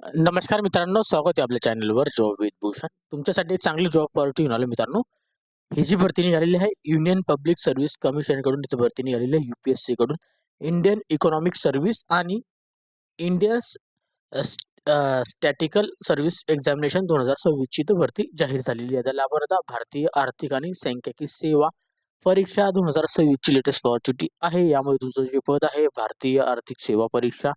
नमस्कार मित्रांनो, स्वागत आहे आपल्या चॅनलवर जॉब विथ भूषण. तुमच्यासाठी एक चांगली जॉब ऑपॉर्च्युनिटी घेऊन आलो मित्रांनो. ही जी भरती निघालेली आहे युनियन पब्लिक सर्व्हिस कमिशनकडून इथं भरती निघालेली आहे UPSC कडून. इंडियन इकॉनॉमिक सर्व्हिस आणि इंडिया स्टॅटिकल सर्व्हिस एक्झामिनेशन 2026 ची इथं भरती जाहीर झालेली आहे. त्याला आपण आता भारतीय आर्थिक आणि सांख्यिकी सेवा परीक्षा 2026 ची लेटेस्ट ऑपॉर्च्युनिटी आहे. यामध्ये तुमचं जे पद आहे भारतीय आर्थिक सेवा परीक्षा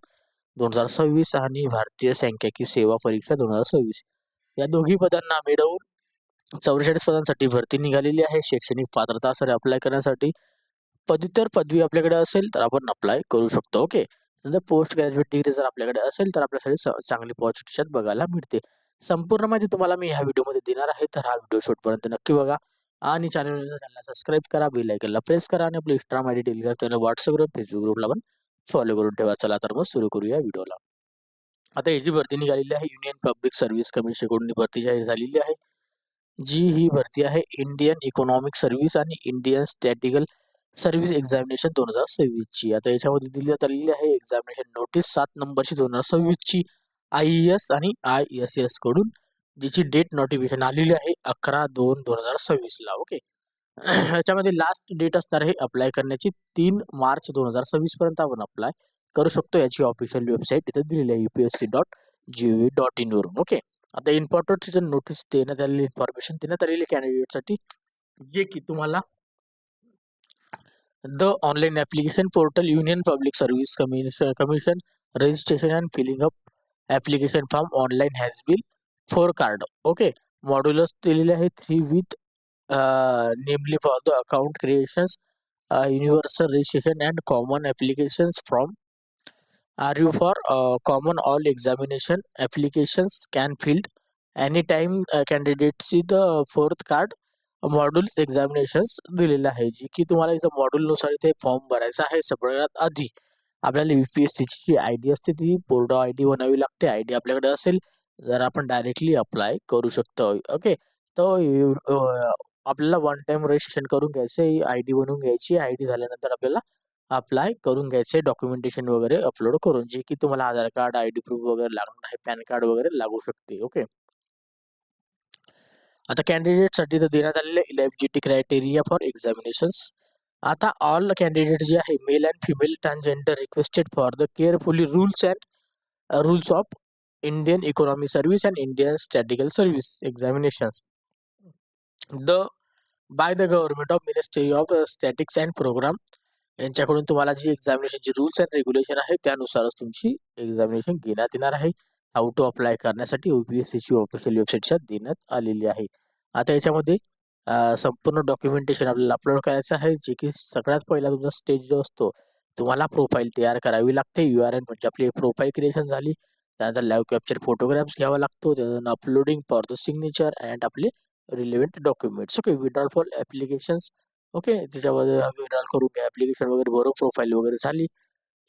2026 आणि भारतीय सांख्यिकी सेवा परीक्षा 2026 या दोघी पदांना मिळवून 44 पदांसाठी भरती निघालेली आहे. शैक्षणिक पात्रता सर अप्लाय करण्यासाठी पदव्युत्तर पदवी आपल्याकडे असेल तर आपण अप्लाय करू शकतो. ओके. नंतर पोस्ट ग्रॅज्युएट डिग्री जर आपल्याकडे असेल तर आपल्यासाठी चांगली अपॉर्च्युनिटी बघायला मिळते. संपूर्ण माहिती तुम्हाला मी ह्या व्हिडिओमध्ये देणार आहे, तर हा व्हिडिओ शेवटपर्यंत नक्की बघा आणि चॅनलला सबस्क्राईब करा, बेल आयकनला प्रेस करा आणि आपलं Instagram ID, Telegram channel, WhatsApp group, Facebook ग्रुपला पण फॉलो करून ठेवा. चला तर मग सुरू करूया व्हिडिओला. आता ही जी भरती निघालेली आहे युनियन पब्लिक सर्व्हिस कमिशनकडून भरती जाहीर झालेली आहे. जी ही भरती आहे इंडियन इकॉनॉमिक सर्व्हिस आणि इंडियन स्टॅटिकल सर्व्हिस एक्झामिनेशन 2026 ची. आता याच्यामध्ये देण्यात आलेली आहे एक्झामिनेशन नोटीस 7 नंबरची 2026 ची IES आणि ISS कडून, जिची डेट नोटिफिकेशन आलेली आहे 11/2/2026 ला. ओके. ह्याच्यामध्ये लास्ट डेट असणार आहे अप्लाय करण्याची 3 मार्च 2026 पर्यंत आपण अप्लाय करू शकतो. याची ऑफिशियल वेबसाईट इथे दिलेली आहे upsc.gov.in वरून. ओके. आता इम्पॉर्टंट नोटीस देण्यात आलेली इन्फॉर्मेशन देण्यात आलेली कॅन्डिडेटसाठी, जे की तुम्हाला the online application portal union public service commission registration and filling up application form online has bill for card. Okay. Modulars दिलेले आहे 3 with namely for the account creations, universal registration and common applications from are you for common all examination applications can filled anytime candidates see the fourth card module examinations दिलेलं आहे, जी की तुम्हाला इथं मॉड्यूलनुसार इथे form भरायचा आहे. सगळ्यात आधी आपल्याला UPSC ची आयडी असते, ती पोर्टल आयडी बनावी लागते. आयडी आपल्याकडे असेल तर आपण डायरेक्टली अप्लाय करू शकतो. ओके. तर आपल्याला वन टाइम रजिस्ट्रेशन करून घ्यायचं, आयडी बनवून घ्यायची. आयडी झाल्यानंतर आपल्याला अप्लाय करून घ्यायचे डॉक्युमेंटेशन वगैरे अपलोड करून, जे की तुम्हाला आधार कार्ड, आयडी प्रूफ वगैरे लागणार आहे, पॅन कार्ड वगैरे लागू शकते. ओके. आता कॅन्डिडेटसाठी तर देण्यात आलेले इलिजिबिलिटी क्रायटेरिया फॉर एक्झामिनेशन्स. आता ऑल कॅन्डिडेट जे आहे male and female transgender requested for the carefully rules of Indian economic service and Indian statical service examinations the by the government of ministry of statics and program यांच्याकडून तुम्हाला जी एक्झामिनेशनची rules and regulation आहे त्यानुसारच तुमची examination घेण्यात येणार आहे. हाऊ टू अप्लाय करण्यासाठी UPSC ची ऑफिशियल वेबसाईटच्या देण्यात आलेली आहे. आता याच्यामध्ये संपूर्ण डॉक्युमेंटेशन आपल्याला अपलोड करायचं आहे, जे की सगळ्यात पहिला तुमचा स्टेज जो असतो, तुम्हाला प्रोफाईल तयार करावी लागते. URL म्हणजे आपली प्रोफाईल क्रिएशन झाली. त्यानंतर लाईव्ह कॅप्चर फोटोग्राफ्स घ्यावा लागतो. त्यानंतर uploading for the signature and आपले relevant documents. Okay. Withdrawal for applications. Okay. त्याच्यामध्ये विड्रॉल करून घ्या, ऍप्लिकेशन वगैरे भरून प्रोफाईल वगैरे झाली.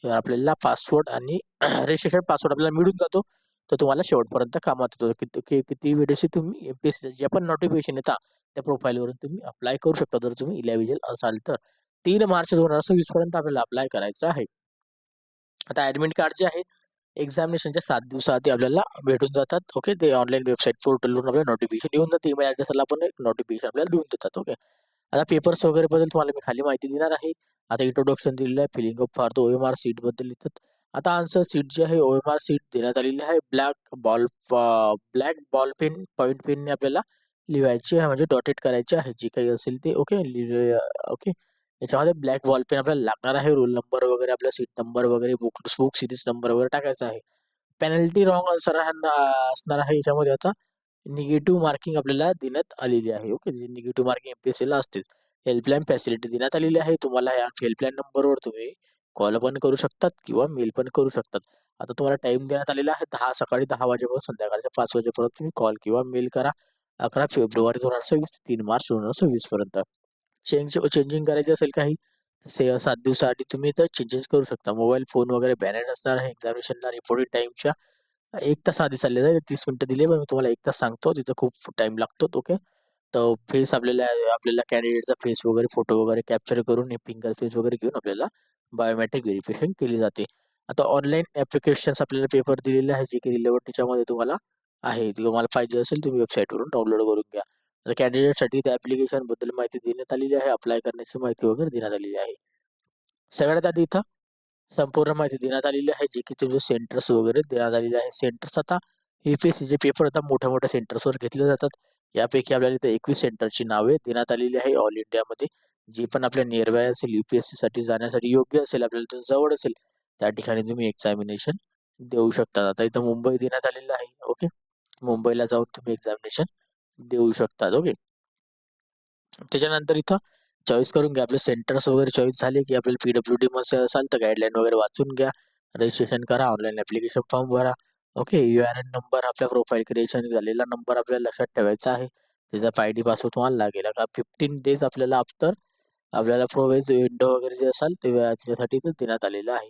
आपल्याला पासवर्ड आणि रजिस्ट्रेशन पासवर्ड आपल्याला मिळून जातो. तर तुम्हाला शेवटपर्यंत कामात येतो. किती वेळेस तुम्ही MPSC जे पण नोटिफिकेशन येतात त्या प्रोफाईलवरून तुम्ही अप्लाय करू शकता, जर तुम्ही इलिजिबल असाल तर. 3 मार्च 2026 पर्यंत आपल्याला अप्लाय करायचं आहे. आता ऍडमिट कार्ड जे आहे एक्झामिनेशनच्या 7 दिवसाआधी आपल्याला भेटून जातात. ओके. ते ऑनलाईन वेबसाईट पोर्टलवरून आपल्याला नोटिफिकेशन येऊन जाते. ईमेल ॲड्रेसला पण एक नोटिफिकेशन आपल्याला देऊन देतात. ओके. आता पेपर्स वगैरे बद्दल तुम्हाला मी खाली माहिती देणार आहे. आता इंट्रोडक्शन दिलेलं आहे, filling up for the OMR sheet बद्दल लिहितात. आता आन्सर सीट जी आहे OMR सीट देण्यात आलेली आहे. ब्लॅक बॉल पेन पॉईंट पेनने आपल्याला लिहायची आहे, म्हणजे डॉटेट करायची आहे जी काही असेल ते. ओके. ओके. याच्यामध्ये ब्लॅक बॉल पेन आपल्याला लागणार आहे. रोल नंबर वगैरे, आपला सीट नंबर वगैरे, बुक सिरीज नंबर वगैरे टाकायचा आहे. पेनल्टी रॉंग आन्सर असणार आहे याच्यामध्ये. आता निगेटिव्ह मार्किंग आपल्याला देण्यात आलेली आहे. ओके. जी निगेटिव्ह मार्किंग MPSC ला असते. हेल्पलाईन फॅसिलिटी देण्यात आलेली आहे तुम्हाला. या हेल्पलाईन नंबरवर तुम्ही कॉल पण करू शकतात किंवा मेल पण करू शकतात. आता तुम्हाला टाइम देण्यात आलेला आहे सकाळी 10 वाजेपासून संध्याकाळच्या 5 वाजेपर्यंत तुम्ही कॉल किंवा मेल करा. 11 फेब्रुवारी 2026 ते 3 मार्च 2026 पर्यंत. चेंजिंग करायची असेल काही 7 दिवसाआधी तुम्ही तर चेंजेस करू शकता. मोबाईल फोन वगैरे बॅनर असणार आहे. एक्झामिनेशनला रिपोर्टिंग टाइमच्या 1 तास आधी चालले जाईल. 30 मिनिटं दिले, पण मी तुम्हाला 1 तास सांगतो, तिथं खूप टाइम लागतो. ओके. तर फेस आपल्याला आपल्याला कॅन्डिडेटचा फेस वगैरे, फोटो वगैरे कॅप्चर करून फिंगर फेस वगैरे घेऊन आपल्याला बायोमेट्रिक व्हेरिफिकेशन केली जाते. आता ऑनलाईन ऍप्लिकेशन्स आपल्याला पेपर दिलेले आहे जे की रिलेव्हंट त्याच्यामध्ये तुम्हाला आहे. तुम्हाला पाहिजे असेल तुम्ही वेबसाईटवरून डाउनलोड करून घ्या. आता कॅन्डिडेटसाठी त्या ऍप्लिकेशन बद्दल माहिती देण्यात आलेली आहे. अप्लाय करण्याची माहिती वगैरे देण्यात आलेली आहे. सगळ्यात आधी इथं संपूर्ण माहिती देण्यात आलेली आहे जे की तुमचे सेंटर्स वगैरे देण्यात आलेले आहे. सेंटर्स आता UPSCचे पेपर आता मोठ्या मोठ्या सेंटर्सवर घेतले जातात. यापैकी आपल्याला इथे 21 सेंटरची नावे देण्यात आलेली आहे ऑल इंडियामध्ये. जी पण आपल्या नियरबाय असेल UPSC साठी जाण्यासाठी योग्य असेल, आपल्याला तिथून जवळ असेल, त्या ठिकाणी तुम्ही एक्झामिनेशन देऊ शकता. आता इथं मुंबई देण्यात आलेलं आहे. ओके, मुंबईला जाऊन तुम्ही एक्झामिनेशन देऊ शकतात. ओके, त्याच्यानंतर इथं चॉईस करून घ्या. आपले सेंटर्स वगैरे चॉईस झाले की आपल्याला PWD मध्ये असाल तर गाईडलाईन वगैरे वाचून घ्या. रजिस्ट्रेशन करा, ऑनलाईन ऍप्लिकेशन फॉर्म भरा. ओके, URN नंबर आपल्या प्रोफाईल क्रिएशन झालेला नंबर आपल्याला लक्षात ठेवायचा आहे. त्याचा ID पासवर्ड तुम्हाला लागेल. का 15 डेज आपल्याला आफ्टर आपल्याला प्रोव्हाइज विंडो वगैरे जे असाल ते त्याच्यासाठी ते देण्यात आलेलं आहे.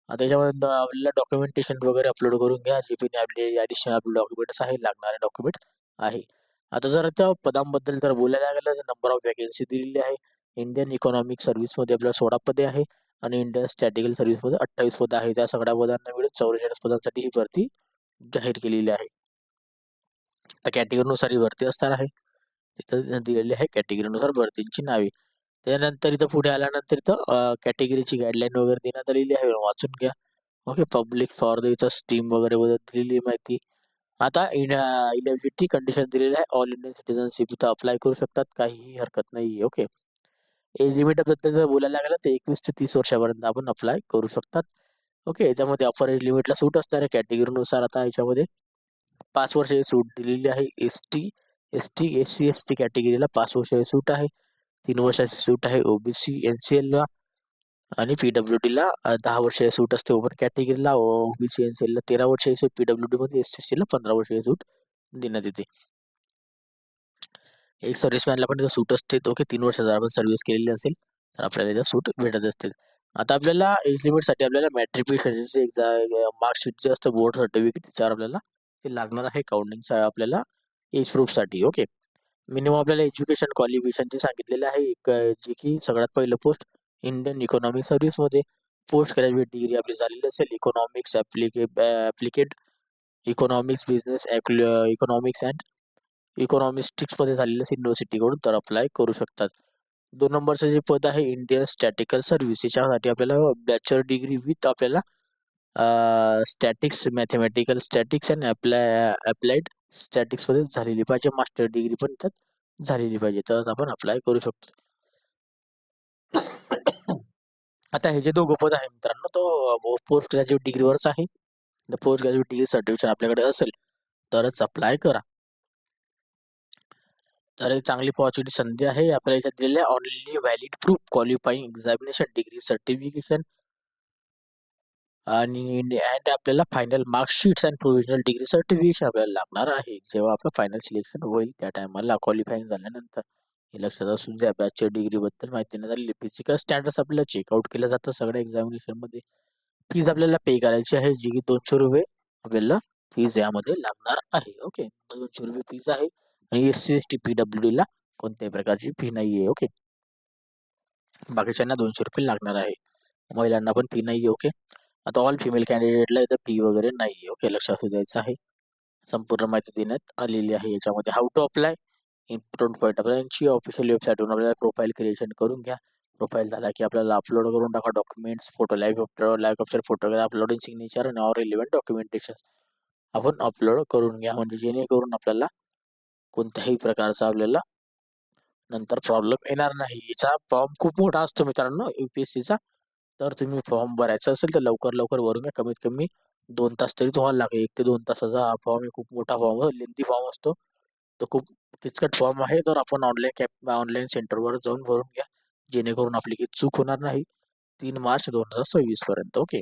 आता त्याच्यामध्ये आपल्याला डॉक्युमेंटेशन वगैरे अपलोड करून घ्या. जे पण आपले ॲडिशनल आपले डॉक्युमेंट्स आहे, लागणारे डॉक्युमेंट आहे. आता जर त्या पदांबद्दल जर बोलायला गेलं तर नंबर ऑफ वॅकेन्सी दिलेली आहे. इंडियन इकॉनॉमिक सर्व्हिसमध्ये आपल्याला 16 पदे आहे आणि इंडियन स्टॅटिकल सर्व्हिसमध्ये 28 पदं आहे. त्या सगळ्या पदांना मिळून 44 पदांसाठी ही भरती जाहीर केलेली आहे. तर कॅटेगरीनुसार ही भरती असणार आहे. तिथं दिलेली आहे कॅटेगरीनुसार भरतींची नावे. त्यानंतर इथं पुढे आल्यानंतर इथं कॅटेगरीची गाईडलाईन वगैरे देण्यात आलेली आहे, वाचून घ्या. ओके, पब्लिक फॉर द इथं स्ट्रीम वगैरे बद्दल दिलेली माहिती. आता इलिजिबिलिटी कंडिशन दिलेली आहे. ऑल इंडियन सिटीजनशिप इथं अप्लाय करू शकतात, काहीही हरकत नाही. ओके, एज लिमिट बद्दल जर बोलायला गेलं तर 21 ते 30 वर्षापर्यंत आपण अप्लाय करू शकतात. ओके, याच्यामध्ये अपर एज लिमिटला सूट असणार आहे कॅटेगरीनुसार. आता याच्यामध्ये 5 वर्षाची सूट दिलेली आहे. SC, ST कॅटेगरीला 5 वर्षाची सूट आहे. 3 वर्षाची सूट आहे OBC NCL ला आणि PWD ला 10 वर्षाची सूट असते. ओपन कॅटेगरीला OBC NCL ला 13 वर्षाची सूट, PWD मध्ये SCC ला 15 वर्षाची सूट देण्यात येते. एक सर्व्हिसमॅनला पण इथं सूट असते. ओके, 3 वर्ष जर आपण सर्व्हिस केलेली असेल तर आपल्याला इथं सूट भेटत असते. आता आपल्याला एज लिमिटसाठी आपल्याला मॅट्रिक्युलेशनचे मार्कशीट जे असतं, बोर्ड सर्टिफिकेट, त्याच्यावर आपल्याला ते लागणार आहे काउंटिंग आपल्याला एज प्रूफसाठी. ओके, मिनिमम आपल्याला एज्युकेशन क्वालिफिकेशनचे सांगितलेले आहे. एक जे की सगळ्यात पहिलं पोस्ट इंडियन इकॉनॉमिक सर्व्हिसमध्ये पोस्ट ग्रॅज्युएट डिग्री आपली झालेली असेल. Economics applied economics business economics and इकॉनॉमिस्टिक्समध्ये झालेलं युनिव्हर्सिटीकडून तर अप्लाय करू शकतात. 2 नंबरचं जे पद आहे इंडियन स्टॅटिकल सर्व्हिस, याच्यासाठी आपल्याला बॅचलर डिग्री विथ आपल्याला statics, mathematical statics and applied स्टॅटिक्समध्ये झालेली पाहिजे. मास्टर डिग्री पण त्यात झालेली पाहिजे, तर आपण अप्लाय करू शकतो. आता हे जे दोघं पद आहे मित्रांनो, तो पोस्ट ग्रॅज्युएट डिग्रीवरच आहे. पोस्ट ग्रॅज्युएट डिग्री सर्टिफिकेट आपल्याकडे असेल तरच अप्लाय करा. तर एक चांगली पॉझिटिव्ह संधी आहे. आपल्याला याच्यात दिलेल्या only valid proof qualifying examination degree certification आणि अँड आपल्याला final marksheets and provisional degree certification आपल्याला लागणार आहे. जेव्हा आपलं फायनल सिलेक्शन होईल त्या टायमाला क्वालिफाईंग झाल्यानंतर. हे लक्षात असू द्या. बॅचलर डिग्री बद्दल माहिती देण्यात आलेली. फिजिकल स्टँडर्ड्स आपल्याला चेकआउट केलं जातं सगळ्या एक्झामिनेशन मध्ये. फीज आपल्याला पे करायची आहे, जी की 200 रुपये आपल्याला फीज यामध्ये लागणार आहे. ओके, 200 रुपये फीज आहे आणि SC ST PWD ला कोणत्याही प्रकारची फी नाहीये. ओके, बाकीच्यांना 200 रुपये लागणार आहे. महिलांना पण फी नाहीये. ओके, आता ऑल फिमेल कॅन्डिडेटला इथं फी वगैरे नाहीये. ओके, लक्षात द्यायचं आहे. संपूर्ण माहिती देण्यात आलेली आहे याच्यामध्ये. How to apply, important point, आपल्याची ऑफिशियल वेबसाईटवरून आपल्याला प्रोफाईल क्रिएशन करून घ्या. प्रोफाईल झाला की आपल्याला अपलोड करून टाका documents, photo, live capture photograph, uploading signature आणि ऑर रिलेव्हंट डॉक्युमेंटेशन आपण अपलोड करून घ्या, म्हणजे जेणेकरून आपल्याला कोणत्याही प्रकारचा आपल्याला नंतर प्रॉब्लेम येणार नाही. याचा फॉर्म खूप मोठा असतो मित्रांनो UPSCचा. तर तुम्ही फॉर्म भरायचा असेल तर लवकर लवकर भरून घ्या. कमीत कमी 2 तास तरी तुम्हाला लागेल. 1 ते 2 तासाचा हा फॉर्म आहे. खूप मोठा फॉर्म आहे, लेंथी फॉर्म असतो. तो खूप किचकट फॉर्म आहे. तर आपण ऑनलाईन सेंटरवर जाऊन भरून घ्या, जेणेकरून आपली काही चूक होणार नाही. 3 मार्च 2026 पर्यंत. ओके,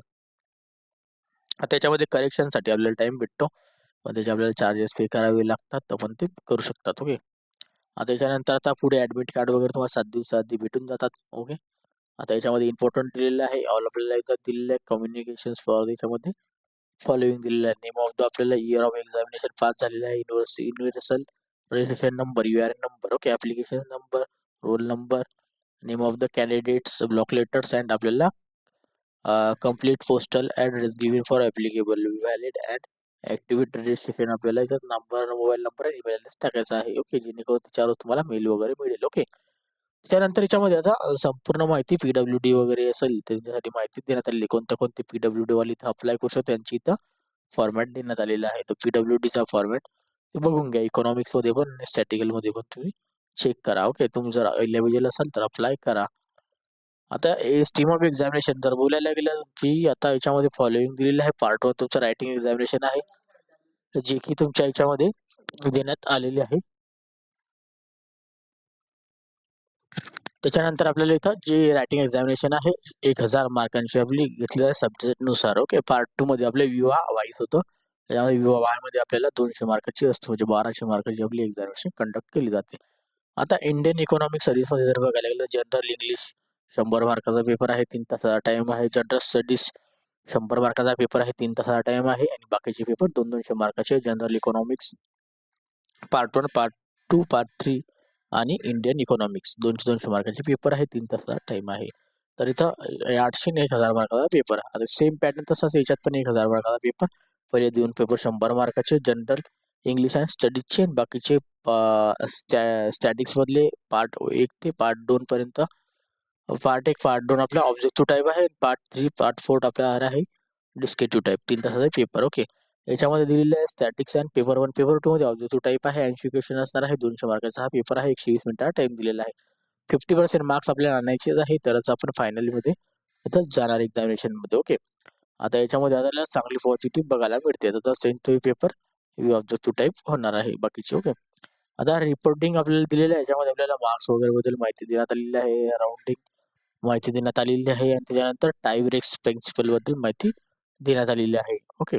त्याच्यामध्ये करेक्शनसाठी आपल्याला टाइम भेटतो, पण त्याचे आपल्याला चार्जेस पे करावे लागतात, आपण ते करू शकतात. ओके, त्याच्यानंतर आता पुढे ऍडमिट कार्ड वगैरे तुम्हाला 7 दिवसाआधी भेटून जातात. ओके, आता याच्यामध्ये इम्पॉर्टंट दिलेलं आहे. ऑल आपल्याला इथं दिलेलं आहे कम्युनिकेशन फॉर, याच्यामध्ये फॉलोइंग दिलेलं आहे. नेम ऑफ द आपल्याला इयर ऑफ एक्झामिनेशन पास झालेलं आहे, universal registration number, URN number. Okay, application number, roll number, name of the candidates, block letters and आपल्याला complete postal address given for applicable valid and activate registration. आपल्याला इथं number, mobile number आणि email address टाकायचा आहे. Okay, जेणेकरून त्याच्यावर तुम्हाला mail वगैरे मिळेल. ओके, त्यानंतर याच्यामध्ये आता संपूर्ण माहिती PWD वगैरे असेल त्याच्यासाठी माहिती देण्यात आलेली. कोणते PWD वाले इथं अप्लाय करू शकतो त्यांची इथं फॉर्मॅट देण्यात आलेला आहे. तो PWDचा फॉर्मॅट ते बघून घ्या. इकॉनॉमिक्समध्ये पण आणि स्टॅटिकलमध्ये पण तुम्ही चेक करा. ओके, तुम्ही जर एलिजिबल असाल तर अप्लाय करा. आता स्ट्रीम ऑफ एक्झामिनेशन जर बोलायला गेलं की आता याच्यामध्ये फॉलोइंग दिलेलं आहे. पार्ट 1 तुमचं रायटिंग एक्झामिनेशन आहे, जे की तुमच्या याच्यामध्ये देण्यात आलेले आहे. त्याच्यानंतर आपल्याला इथं जे रायटिंग एक्झामिनेशन आहे 1000 मार्कांची आपली घेतलेल्या सब्जेक्टनुसार. ओके, पार्ट 2 मध्ये आपले विवा वाईज होतं. त्याच्यामध्ये विवा वायमध्ये आपल्याला 200 मार्काची असते, म्हणजे 1200 मार्काची आपली एक्झामिनेशन कंडक्ट केली जाते. आता इंडियन इकॉनॉमिक सर्व्हिसमध्ये जर बघायला गेलं, जनरल इंग्लिश 100 मार्काचा पेपर आहे, 3 तासाचा टाइम आहे. जनरल स्टडीज 100 मार्काचा पेपर आहे, 3 तासाचा टाइम आहे. आणि बाकीचे पेपर 200 मार्काचे. General economics part 1, part 2, part 3 आणि इंडियन इकॉनॉमिक्स 200 मार्काचे पेपर आहे, 3 तासाचा टाइम आहे. तर इथं 800 आणि 1000 मार्काचा पेपर. आता सेम पॅटर्न तसाच याच्यात पण 1000 मार्काचा पेपर. पहिले 2 पेपर 100 मार्काचे जनरल इंग्लिश अँड स्टडीजचे, बाकीचे स्टॅटिक्समधले पार्ट 1 ते पार्ट 2 पर्यंत. पार्ट 1 पार्ट 2 आपला ऑब्जेक्टिव्ह टाईप आहे. पार्ट 3 पार्ट 4 आपला आहे डिस्क्रिप्टिव्ह टाईप. 3 तासाचा पेपर. ओके, याच्यामध्ये दिलेलं आहे स्टॅटिक्स अँड पेपर 1 पेपर 2 मध्ये ऑब्जेक्टिव्ह टाईप आहे. 80 क्वेश्चन असणार आहे. 200 मार्काचा हा पेपर आहे. 120 मिनिटाचा टाइम दिलेला आहे. 50% मार्क्स आपल्याला आणायचेच आहे, तरच आपण फायनलीमध्ये इथं जाणार एक्झामिनेशनमध्ये. ओके, आता याच्यामध्ये आपल्याला चांगली पॉझिटिव्ह बघायला मिळते. आता सेंट पेपर ऑब्जेक्टिव्ह टाईप होणार आहे बाकीचे. ओके, आता रिपोर्टिंग आपल्याला दिलेलं आहे. याच्यामध्ये आपल्याला मार्क्स वगैरे बद्दल माहिती देण्यात आलेली आहे, राऊंडिंग माहिती देण्यात आलेली आहे, आणि त्याच्यानंतर टाय ब्रेक्स प्रिन्सिपल बद्दल माहिती देण्यात आलेली आहे. ओके,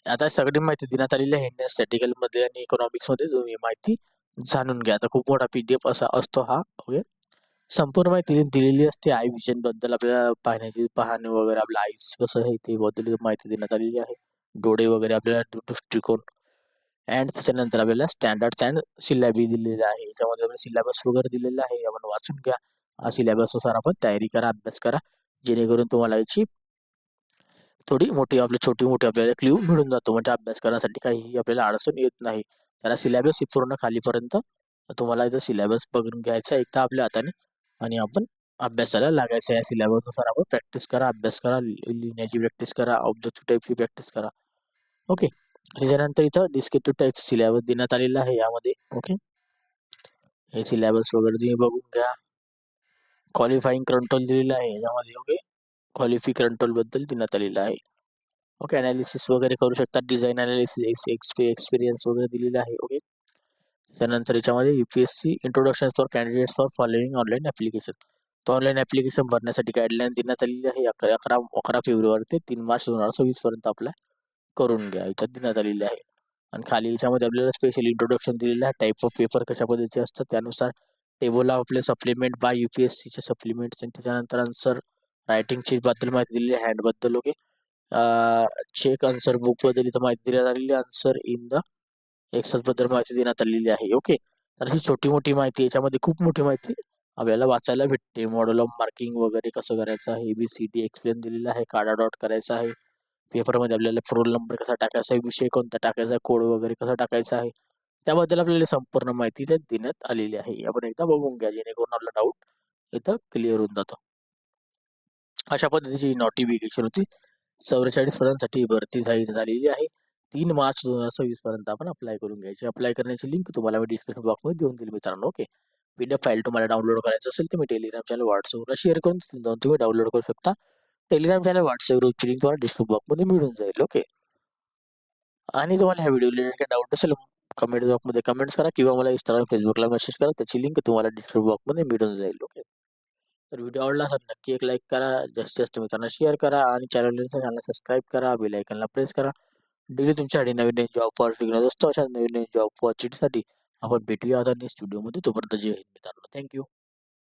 आता सगळी माहिती देण्यात आलेली आहे इंडियन स्टॅटिकल मध्ये आणि इकॉनॉमिक्स मध्ये. तुम्ही माहिती जाणून घ्या. आता खूप मोठा PDF असा असतो हा. ओके, संपूर्ण माहिती दिलेली असते. आय विजन बद्दल आपल्याला पाहणे वगैरे, आपलं आईस कसं आहे ते बद्दल माहिती देण्यात आलेली आहे. डोळे वगैरे आपल्याला दृष्टिकोन, अँड त्याच्यानंतर आपल्याला स्टँडर्ड्स अँड सिलॅबी दिलेला आहे. याच्यामध्ये आपल्याला सिलेबस वगैरे दिलेला आहे, आपण वाचून घ्या. सिलेबसनुसार आपण तयारी करा, अभ्यास करा, जेणेकरून तुम्हाला याची थोडी मोठी छोटी मोठी आपल्याला क्ल्यू मिळून जातो. म्हणजे अभ्यास करण्यासाठी काहीही आपल्याला अडचण येत नाही. त्याला सिलेबस पूर्ण खालीपर्यंत तुम्हाला इथं सिलेबस बघून घ्यायचा एकदा आपल्या हाताने, आणि आपण अभ्यासाला लागायचं. या सिलेबसनुसार आपण प्रॅक्टिस करा, अभ्यास करा, लिहिण्याची प्रॅक्टिस करा, ऑब्जेक्टिव्ह टाईपची प्रॅक्टिस करा. ओके, त्याच्यानंतर इथं डिस्क्रिप्टिव्ह टाईपचा सिलेबस देण्यात आलेला आहे यामध्ये. ओके, हे सिलेबस वगैरे तुम्ही बघून घ्या. क्वालिफाईंग कंट्रोल दिलेलं आहे याच्यामध्ये. ओके, क्वालिफाई कंट्रोल बद्दल देण्यात आलेलं आहे. ओके, अनालिसिस वगैरे करू शकता, डिझाईन अनालिसिस, एक्सपिरियन्स वगैरे दिलेला आहे. ओके, त्यानंतर याच्यामध्ये UPSC introduction for candidates for following online application. तो ऑनलाईन ॲप्लिकेशन भरण्यासाठी गाईडलाईन देण्यात आलेली आहे. 11 फेब्रुवारी ते 3 मार्च 2026 पर्यंत अप्लाय करून घ्या, याच्यात देण्यात आलेली आहे. आणि खाली याच्यामध्ये आपल्याला स्पेशल इंट्रोडक्शन दिलेलं आहे. टाईप ऑफ पेपर कशा पद्धतीचे असतात त्यानुसार टेबल ऑफ आपले सप्लिमेंट बाय UPSCचे सप्लिमेंट्स, आणि त्याच्यानंतर आन्सर रायटिंगची बद्दल माहिती दिलेली आहे, हँडबद्दल. ओके, चेक आन्सर बुक बद्दल इथं माहिती देण्यात आलेली, आन्सर इन द एक्सेल बद्दल माहिती देण्यात आलेली आहे. ओके, तर ही छोटी मोठी माहिती, याच्यामध्ये खूप मोठी माहिती आपल्याला वाचायला भेटते. मॉडेल ऑफ मार्किंग वगैरे कसं करायचं आहे, ABCD एक्सप्लेन दिलेलं आहे, काढा डॉट करायचा आहे. पेपरमध्ये आपल्याला रोल नंबर कसा टाकायचा आहे, विषय कोणता टाकायचा आहे, कोड वगैरे कसा टाकायचा आहे, त्याबद्दल आपल्याला संपूर्ण माहिती त्यात देण्यात आलेली आहे. आपण एकदा बघून घ्या, जेणेकरून आपला डाऊट इथं क्लिअर होऊन जातो. अशा पद्धतीची नोटिफिकेशन होती. 44 पदांसाठी भरती जाहीर झालेली आहे. 3 मार्च 2026 पर्यंत आपण अप्लाय करून घ्यायची. अप्लाय करण्याची लिंक तुम्हाला मी डिस्क्रिप्शन बॉक्समध्ये देऊन दिली मित्रांनो. ओके, PDF फाईल तुम्हाला डाउनलोड करायचं असेल तर मी टेलिग्राम चॅनल व्हॉट्सअपला शेअर करून तिथून जाऊन तुम्ही डाउनलोड करू शकता. टेलिग्राम चॅनल व्हॉट्सअप ग्रुपची लिंक तुम्हाला डिस्क्रिप्शन बॉक्समध्ये मिळून जाईल. ओके, आणि तुम्हाला ह्या व्हिडिओ रिलेटेड काही डाऊट असेल कमेंट बॉक्समध्ये कमेंट्स करा, किंवा मला Instagram फेसबुकला मेसेज करा. त्याची लिंक तुम्हाला डिस्क्रिप्शन बॉक्समध्ये मिळून जाईल. ओके, तर व्हिडिओ आवडला असेल नक्की एक लाईक करा, जास्तीत जास्त मित्रांना शेअर करा, आणि चॅनलला सबस्क्राईब करा, बेल आयकॉनला प्रेस करा. डेली तुमच्यासाठी नवीन नवीन जॉब फॉर असतो. अशा नवीन नवीन जॉब फॉर्च्युनिटीसाठी आपण भेटूया आता नेक्स्ट व्हिडिओमध्ये. तोपर्यंत जय हिंद मित्रांनो. थँक्यू.